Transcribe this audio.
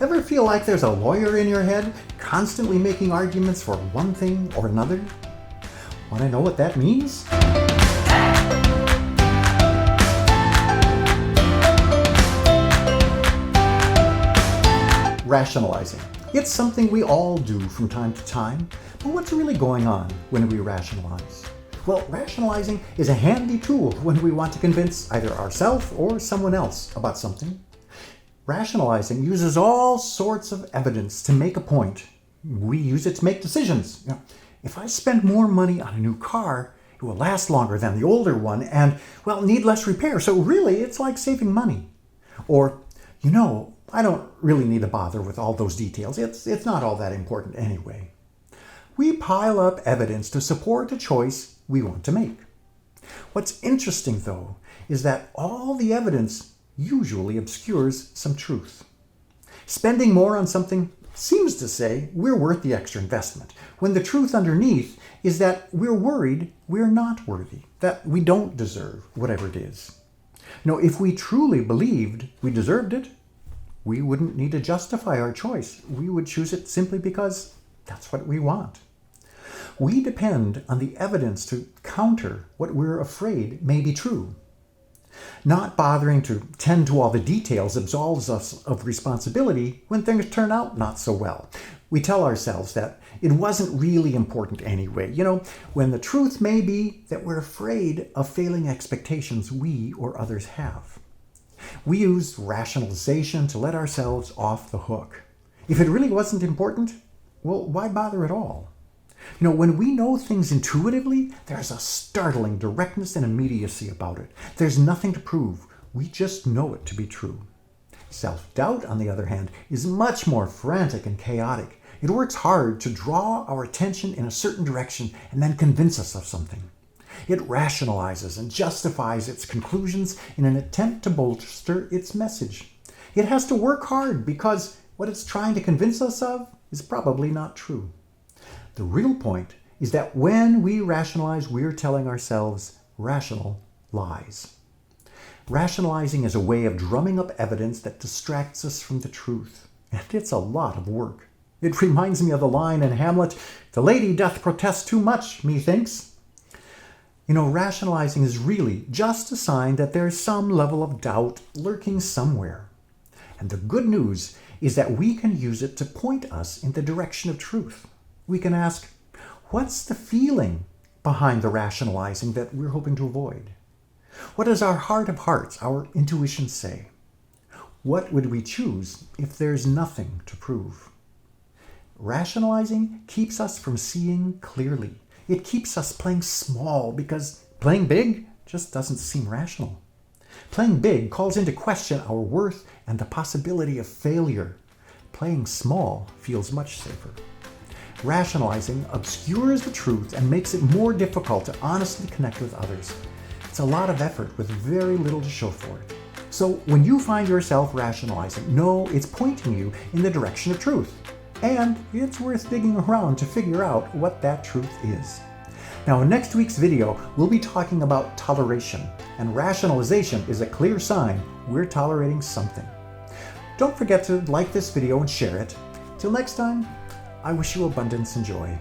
Ever feel like there's a lawyer in your head, constantly making arguments for one thing or another? Want to know what that means? Rationalizing. It's something we all do from time to time, but what's really going on when we rationalize? Well, rationalizing is a handy tool when we want to convince either ourselves or someone else about something. Rationalizing uses all sorts of evidence to make a point. We use it to make decisions. If I spend more money on a new car, it will last longer than the older one and, well, need less repair. So really, it's like saving money. Or, I don't really need to bother with all those details. It's not all that important anyway. We pile up evidence to support a choice we want to make. What's interesting, though, is that all the evidence usually obscures some truth. Spending more on something seems to say we're worth the extra investment, when the truth underneath is that we're worried we're not worthy, that we don't deserve whatever it is. If we truly believed we deserved it, we wouldn't need to justify our choice. We would choose it simply because that's what we want. We depend on the evidence to counter what we're afraid may be true. Not bothering to tend to all the details absolves us of responsibility when things turn out not so well. We tell ourselves that it wasn't really important anyway, when the truth may be that we're afraid of failing expectations we or others have. We use rationalization to let ourselves off the hook. If it really wasn't important, well, why bother at all? When we know things intuitively, there's a startling directness and immediacy about it. There's nothing to prove. We just know it to be true. Self-doubt, on the other hand, is much more frantic and chaotic. It works hard to draw our attention in a certain direction and then convince us of something. It rationalizes and justifies its conclusions in an attempt to bolster its message. It has to work hard because what it's trying to convince us of is probably not true. The real point is that when we rationalize, we're telling ourselves rational lies. Rationalizing is a way of drumming up evidence that distracts us from the truth. And it's a lot of work. It reminds me of the line in Hamlet, "The lady doth protest too much, methinks." Rationalizing is really just a sign that there's some level of doubt lurking somewhere. And the good news is that we can use it to point us in the direction of truth. We can ask, what's the feeling behind the rationalizing that we're hoping to avoid? What does our heart of hearts, our intuition say? What would we choose if there's nothing to prove? Rationalizing keeps us from seeing clearly. It keeps us playing small because playing big just doesn't seem rational. Playing big calls into question our worth and the possibility of failure. Playing small feels much safer. Rationalizing obscures the truth and makes it more difficult to honestly connect with others. It's a lot of effort with very little to show for it. So when you find yourself rationalizing, know it's pointing you in the direction of truth. And it's worth digging around to figure out what that truth is. Now, in next week's video, we'll be talking about toleration, and rationalization is a clear sign we're tolerating something. Don't forget to like this video and share it. Till next time, I wish you abundance and joy.